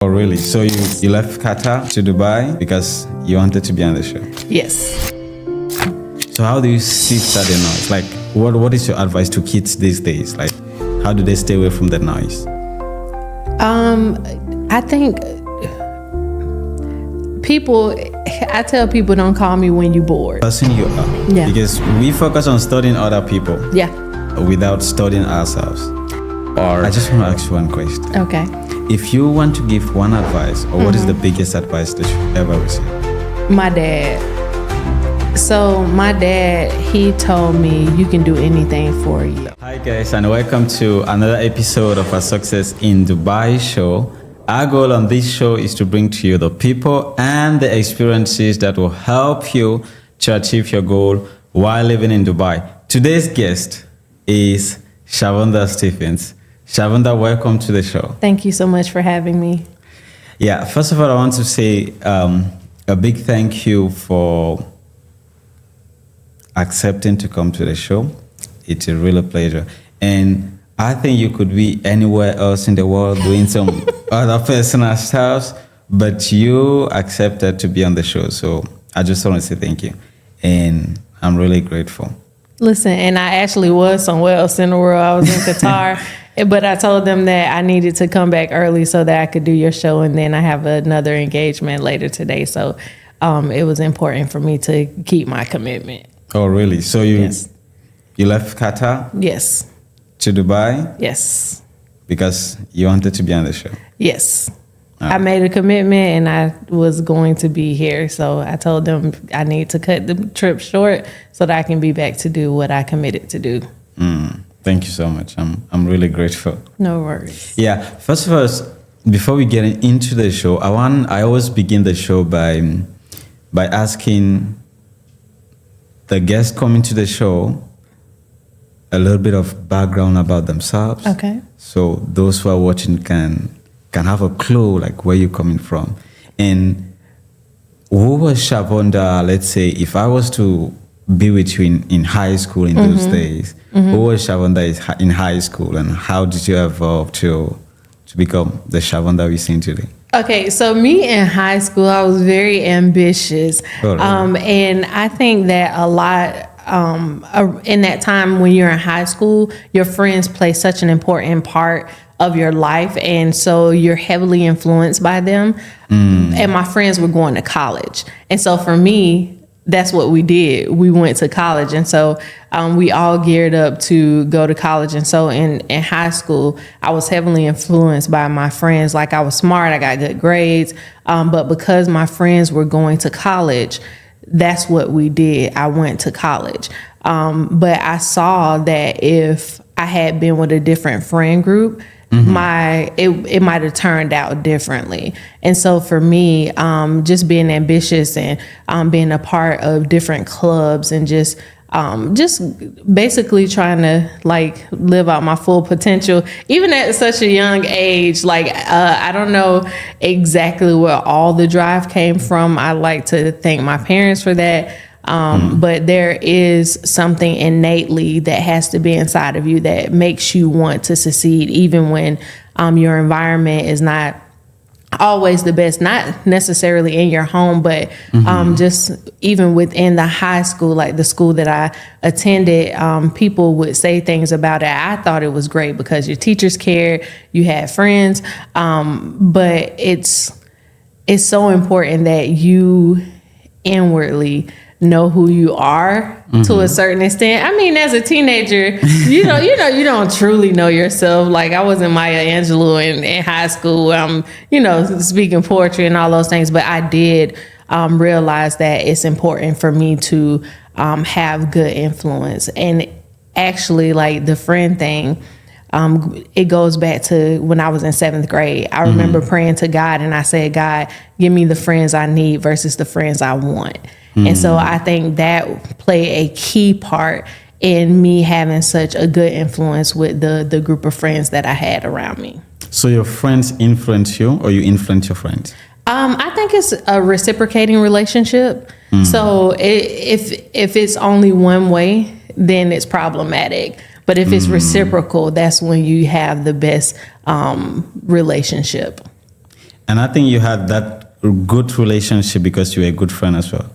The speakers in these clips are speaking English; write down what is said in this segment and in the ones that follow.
Oh, really? So you left Qatar to Dubai because you wanted to be on the show? Yes. So how do you sift out the noise? Like, what is your advice to kids these days? Like, how do they stay away from the noise? I think I tell people don't call me when you're bored. Person you are. Yeah. Because we focus on studying other people Yeah. without studying ourselves. Or I just want to ask you one question. Okay. If you want to give one advice, or what is the biggest advice that you ever received? My dad. So my dad, he told me you can do anything for you. Hi guys, and welcome to another episode of our Success in Dubai show. Our goal on this show is to bring to you the people and the experiences that will help you to achieve your goal while living in Dubai. Today's guest is Shavonda Stephens. Shavonda, welcome to the show. Thank you so much for having me. Yeah, first of all, I want to say a big thank you for accepting to come to the show. It's a real pleasure. And I think you could be anywhere else in the world doing some other personal stuff, but you accepted to be on the show. So I just want to say thank you. And I'm really grateful. Listen, and I actually was somewhere else in the world. I was in Qatar, but I told them that I needed to come back early so that I could do your show. And then I have another engagement later today. So it was important for me to keep my commitment. Oh, really? So you Yes. you left Qatar Yes. to Dubai Yes. because you wanted to be on the show? Yes. I made a commitment and I was going to be here. So I told them I need to cut the trip short so that I can be back to do what I committed to do. Thank you so much. I'm really grateful. No worries. Yeah. First of all, before we get into the show, I always begin the show by asking the guest coming to the show a little bit of background about themselves. Okay. So those who are watching can have a clue like where you're coming from. And who was Shavonda, let's say, if I was to be with you in high school in those days, who was Shavonda in high school and how did you evolve to become the Shavonda we see today? Okay, so me in high school, I was very ambitious. Oh, really? And I think that a lot in that time when you're in high school, your friends play such an important part of your life. And so you're heavily influenced by them. And my friends were going to college. And so for me, that's what we did. We went to college. And so we all geared up to go to college. And so in high school, I was heavily influenced by my friends. Like I was smart, I got good grades. But because my friends were going to college, that's what we did. I went to college. But I saw that if I had been with a different friend group, it might have turned out differently. And so for me, just being ambitious and being a part of different clubs and just basically trying to like live out my full potential, even at such a young age. Like I don't know exactly where all the drive came from. I like to thank my parents for that. But there is something innately that has to be inside of you that makes you want to succeed, even when your environment is not always the best, not necessarily in your home, but just even within the high school, like the school that I attended, people would say things about it. I thought it was great because your teachers cared, you had friends, but it's so important that you inwardly know who you are to a certain extent. I mean, as a teenager, you don't truly know yourself. Like I wasn't Maya Angelou in high school. I'm, speaking poetry and all those things, but I did realize that it's important for me to have good influence. And actually, like the friend thing, it goes back to when I was in 7th grade. I remember praying to God and I said, God, give me the friends I need versus the friends I want. And so I think that played a key part in me having such a good influence with the group of friends that I had around me. So your friends influence you or you influence your friends? I think it's a reciprocating relationship. So if it's only one way, then it's problematic. But if it's reciprocal, that's when you have the best relationship. And I think you had that good relationship because you were a good friend as well.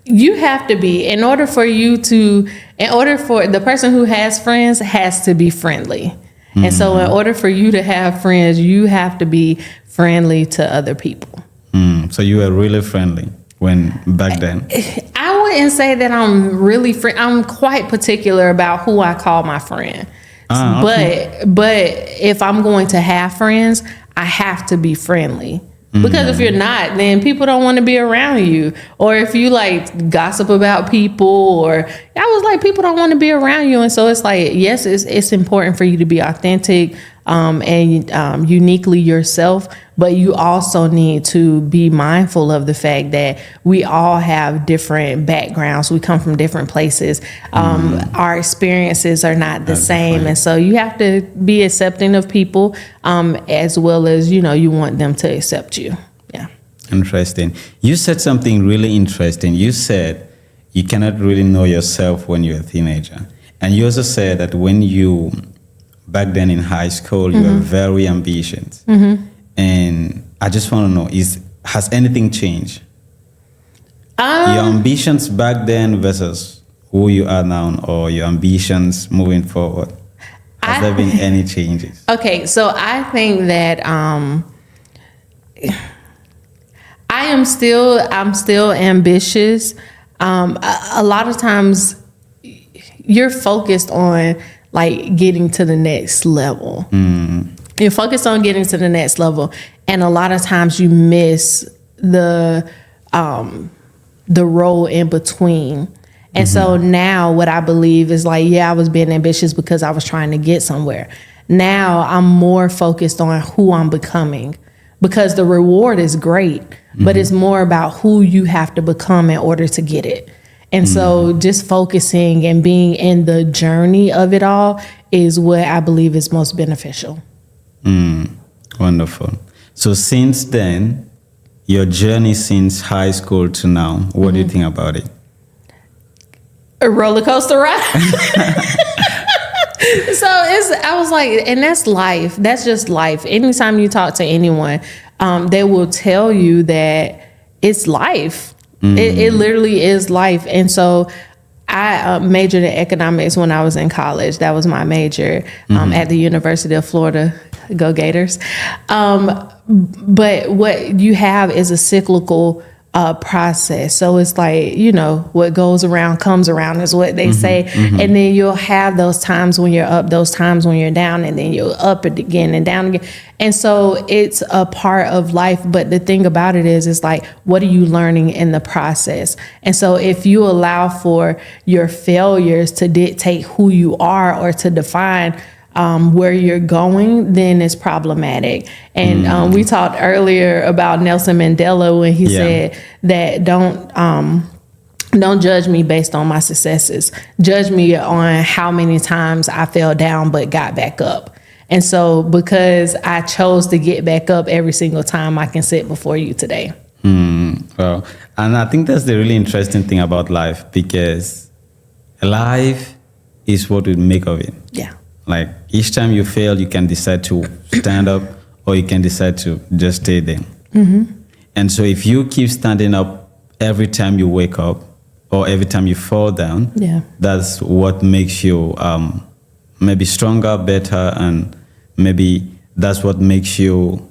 You have to be, in order for the person who has friends has to be friendly. And so in order for you to have friends, you have to be friendly to other people. So you were really friendly back then. I wouldn't say that I'm really I'm quite particular about who I call my friend. Okay. But if I'm going to have friends, I have to be friendly. Because if you're not, then people don't want to be around you. Or if you like gossip about people, or I was like, people don't want to be around you. And so it's like, yes, it's important for you to be authentic and uniquely yourself, but you also need to be mindful of the fact that we all have different backgrounds. We come from different places. Our experiences are not the same. And so you have to be accepting of people as well as, you want them to accept you. Yeah. Interesting. You said something really interesting. You said you cannot really know yourself when you're a teenager. And you also said that back then in high school, you were very ambitious. And I just want to know, has anything changed? Your ambitions back then versus who you are now, or your ambitions moving forward? Has there been any changes? Okay, so I think that I'm still ambitious. A lot of times you're focused on like getting to the next level. You're focused on getting to the next level, and a lot of times you miss the role in between. And so now what I believe is like, I was being ambitious because I was trying to get somewhere. Now I'm more focused on who I'm becoming, because the reward is great, but it's more about who you have to become in order to get it. And so just focusing and being in the journey of it all is what I believe is most beneficial. Wonderful. So since then, your journey since high school to now, what do you think about it? A roller coaster ride. So I was like, and that's life. That's just life. Anytime you talk to anyone, they will tell you that it's life. It literally is life. And so I majored in economics when I was in college. That was my major at the University of Florida. Go Gators. But what you have is a cyclical process. So it's like, what goes around comes around is what they say. And then you'll have those times when you're up, those times when you're down, and then you're up again and down again. And so it's a part of life. But the thing about it is like, what are you learning in the process? And so if you allow for your failures to dictate who you are or to define where you're going, then it's problematic. And we talked earlier about Nelson Mandela when he said that don't judge me based on my successes. Judge me on how many times I fell down but got back up. And so because I chose to get back up every single time, I can sit before you today. Well, and I think that's the really interesting thing about life, because life is what we make of it. Yeah. Like each time you fail, you can decide to stand up, or you can decide to just stay there. And so if you keep standing up every time you wake up or every time you fall down, that's what makes you maybe stronger, better, and maybe that's what makes you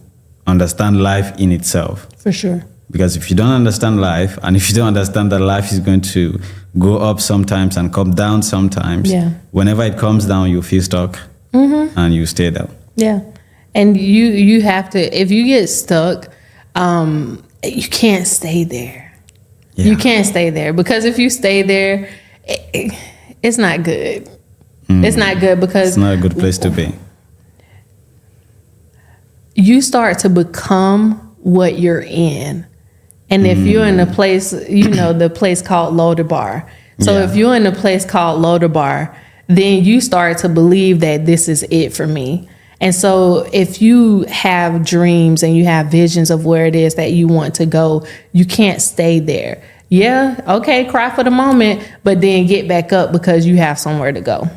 understand life in itself. For sure. Because if you don't understand life, and if you don't understand that life is going to go up sometimes and come down sometimes, whenever it comes down, you feel stuck and you stay down. Yeah. And you have to, if you get stuck, you can't stay there. Yeah. You can't stay there, because if you stay there, it's not good. It's not good, because it's not a good place to be. You start to become what you're in. And if you're in a place, the place called Lodabar. So if you're in a place called Lodabar, then you start to believe that this is it for me. And so if you have dreams and you have visions of where it is that you want to go, you can't stay there. Yeah, okay, cry for the moment, but then get back up because you have somewhere to go.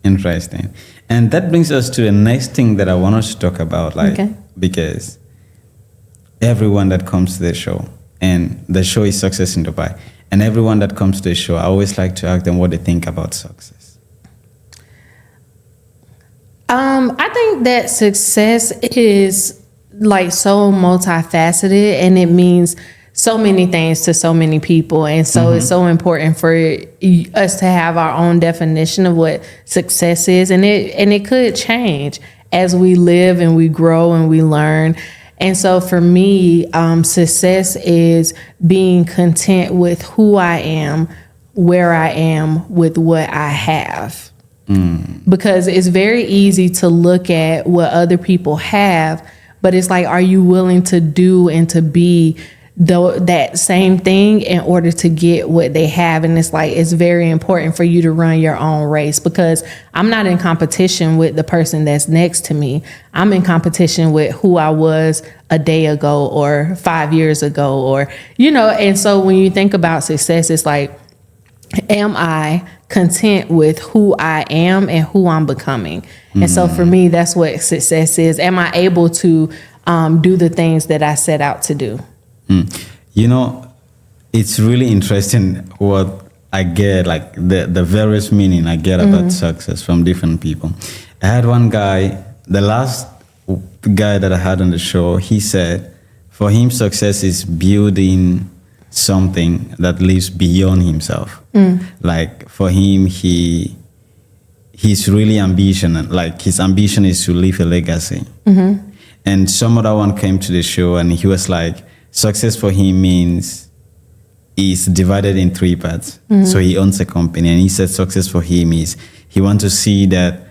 Interesting. And that brings us to the next thing that I want us to talk about, because everyone that comes to the show, and the show is Success in Dubai. And everyone that comes to the show, I always like to ask them what they think about success. I think that success is like so multifaceted, and it means so many things to so many people. And so it's so important for us to have our own definition of what success is. And it could change as we live and we grow and we learn. And so for me, success is being content with who I am, where I am, with what I have. Because it's very easy to look at what other people have, but it's like, are you willing to do and to be that same thing in order to get what they have? And it's like, it's very important for you to run your own race, because I'm not in competition with the person that's next to me. I'm in competition with who I was a day ago or 5 years ago, or, and so when you think about success, it's like, am I content with who I am and who I'm becoming? And so for me, that's what success is. Am I able to do the things that I set out to do? It's really interesting what I get, like the various meaning I get about success from different people. I had one guy, the last guy that I had on the show, he said for him, success is building something that lives beyond himself. Like for him, he's really ambitious. Like his ambition is to leave a legacy. And some other one came to the show and he was like, success for him means is divided in 3 parts. So he owns a company, and he said success for him is he wants to see that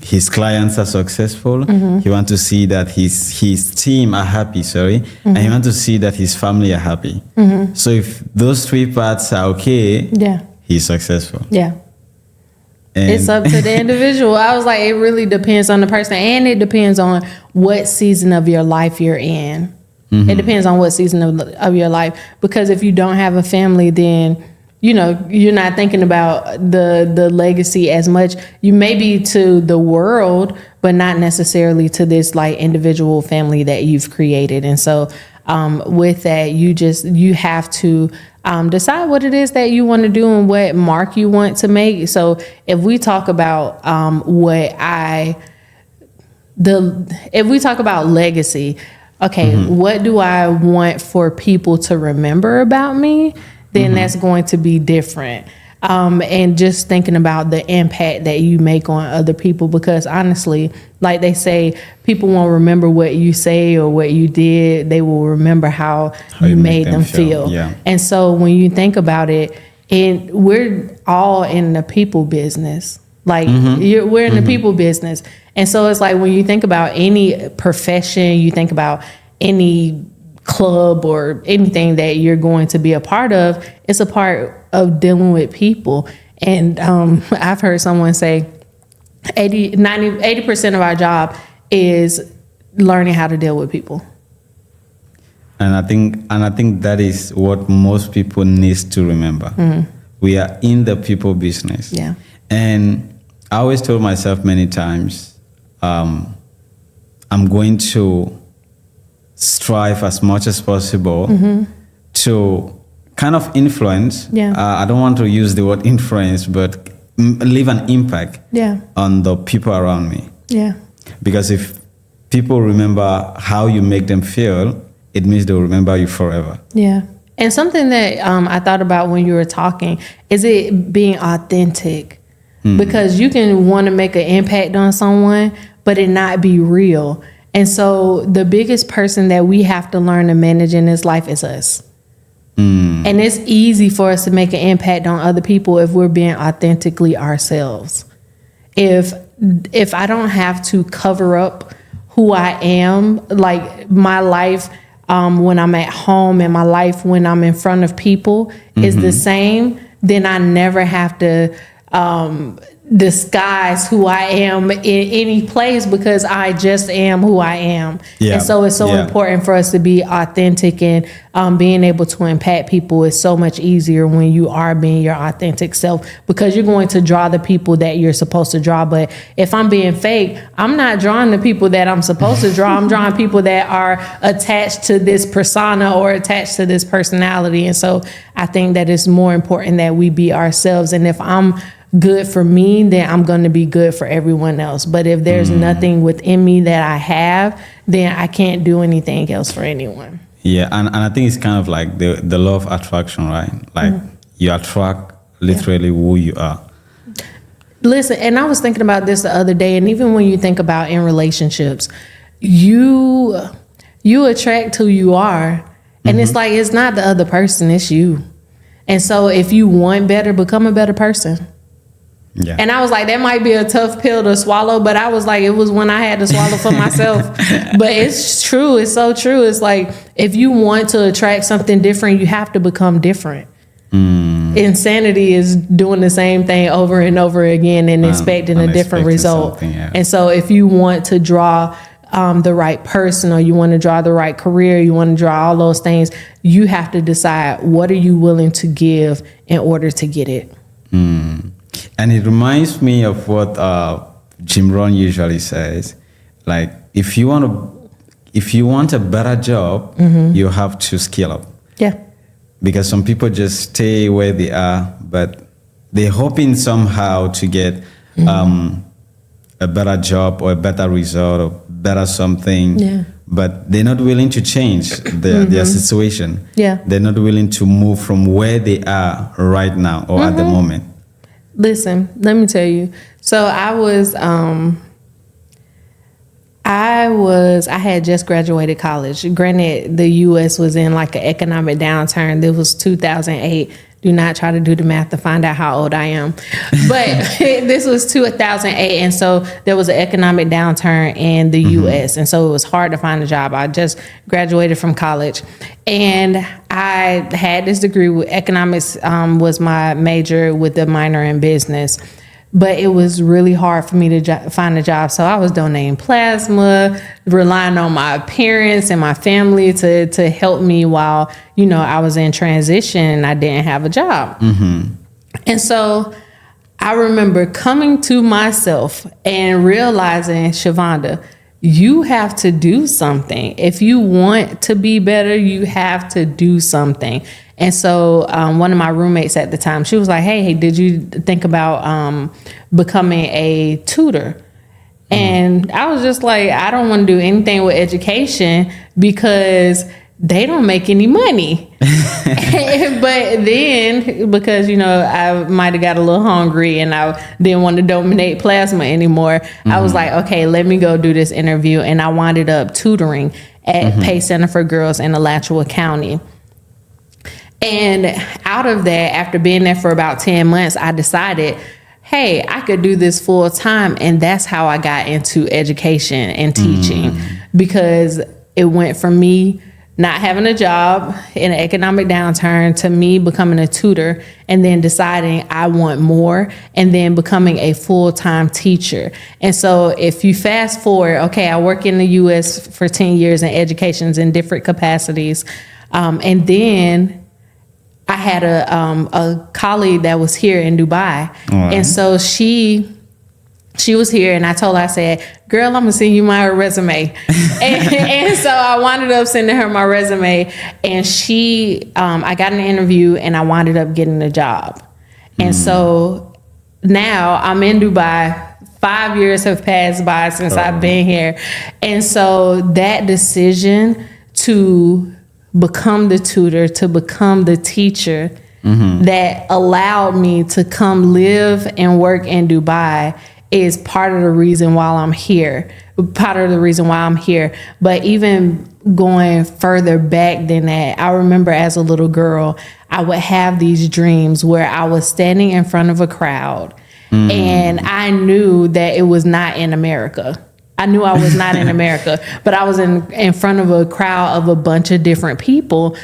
his clients are successful. He wants to see that his team are happy, and he wants to see that his family are happy. So if those 3 parts are okay, he's successful. Yeah. And it's up to the individual. I was like, it really depends on the person, and it depends on what season of your life you're in. It depends on what season of your life, because if you don't have a family, then you're not thinking about the legacy as much. You may be to the world, but not necessarily to this like individual family that you've created. And so with that, you have to decide what it is that you want to do and what mark you want to make. So if we talk about if we talk about legacy, okay, what do I want for people to remember about me? Then that's going to be different. And just thinking about the impact that you make on other people, because honestly, like they say, people won't remember what you say or what you did. They will remember how you made them feel. Yeah. And so when you think about it, we're all in the people business. Like we're in the people business. And so it's like when you think about any profession, you think about any club or anything that you're going to be a part of, it's a part of dealing with people. And I've heard someone say 80% of our job is learning how to deal with people. And I think that is what most people need to remember. We are in the people business. Yeah. And I always told myself many times, I'm going to strive as much as possible to kind of influence. I don't want to use the word influence, but leave an impact on the people around me. Because if people remember how you make them feel, it means they'll remember you forever. And something that I thought about when you were talking is it being authentic. Because you can want to make an impact on someone, but it not be real. And so the biggest person that we have to learn to manage in this life is us. And it's easy for us to make an impact on other people if we're being authentically ourselves. If I don't have to cover up who I am, like my life when I'm at home and my life when I'm in front of people is the same, then I never have to disguise who I am in any place because I just am who I am. Yeah. And so it's so important for us to be authentic, and being able to impact people is so much easier when you are being your authentic self, because you're going to draw the people that you're supposed to draw. But if I'm being fake, I'm not drawing the people that I'm supposed to draw. I'm drawing people that are attached to this persona or attached to this personality. And so I think that it's more important that we be ourselves. And if I'm good for me, then I'm going to be good for everyone else. But if there's nothing within me that I have, then I can't do anything else for anyone. Yeah, and I think it's kind of like the law of attraction, right? Like you attract literally who you are. Listen, and I was thinking about this the other day, and even when you think about in relationships, you attract who you are, and it's like, it's not the other person, it's you. And so if you want better, become a better person. Yeah. And I was like, that might be a tough pill to swallow, but I was like, it was when I had to swallow for myself. But it's true. It's so true. It's like, if you want to attract something different, you have to become different. Insanity is doing the same thing over and over again and expecting a different result. And so if you want to draw the right person, or you want to draw the right career, you want to draw all those things, you have to decide, what are you willing to give in order to get it? And it reminds me of what Jim Rohn usually says. Like, if you want a better job, you have to skill up. Yeah. Because some people just stay where they are, but they're hoping somehow to get a better job or a better result or better something. Yeah. But they're not willing to change their situation. Yeah. They're not willing to move from where they are right now or at the moment. Listen, let me tell you. So I had just graduated college. Granted, the U.S. was in like an economic downturn. This was 2008. Do not try to do the math to find out how old I am. But this was 2008. And so there was an economic downturn in the U.S. And so it was hard to find a job. I just graduated from college. And I had this degree with economics, was my major, with a minor in business. But it was really hard for me to find a job. So I was donating plasma, relying on my parents and my family to help me while, I was in transition and I didn't have a job. And so I remember coming to myself and realizing, Shavonda, you have to do something. If you want to be better, you have to do something. And so one of my roommates at the time, she was like, hey, did you think about becoming a tutor? And I was just like, I don't want to do anything with education because they don't make any money. But then, because, I might have got a little hungry and I didn't want to donate plasma anymore, I was like, okay, let me go do this interview. And I wound up tutoring at Pay Center for Girls in Alachua County. And out of that, after being there for about 10 months, I decided, hey, I could do this full time. And that's how I got into education and teaching, because it went from me not having a job in an economic downturn to me becoming a tutor, and then deciding I want more, and then becoming a full-time teacher. And so if you fast forward, okay, I work in the U.S. for 10 years in educations in different capacities. And then I had a colleague that was here in Dubai. And so she was here, and I told her, I said, girl, I'm gonna send you my resume. and so I wound up sending her my resume, and I got an interview, and I wound up getting a job. And so now I'm in Dubai. 5 years have passed by since I've been here. And so that decision to become the tutor, to become the teacher that allowed me to come live and work in Dubai is part of the reason why I'm here. But even going further back than that, I remember as a little girl, I would have these dreams where I was standing in front of a crowd, and I knew that it was not in America. I knew I was not in America, but I was in front of a crowd of a bunch of different people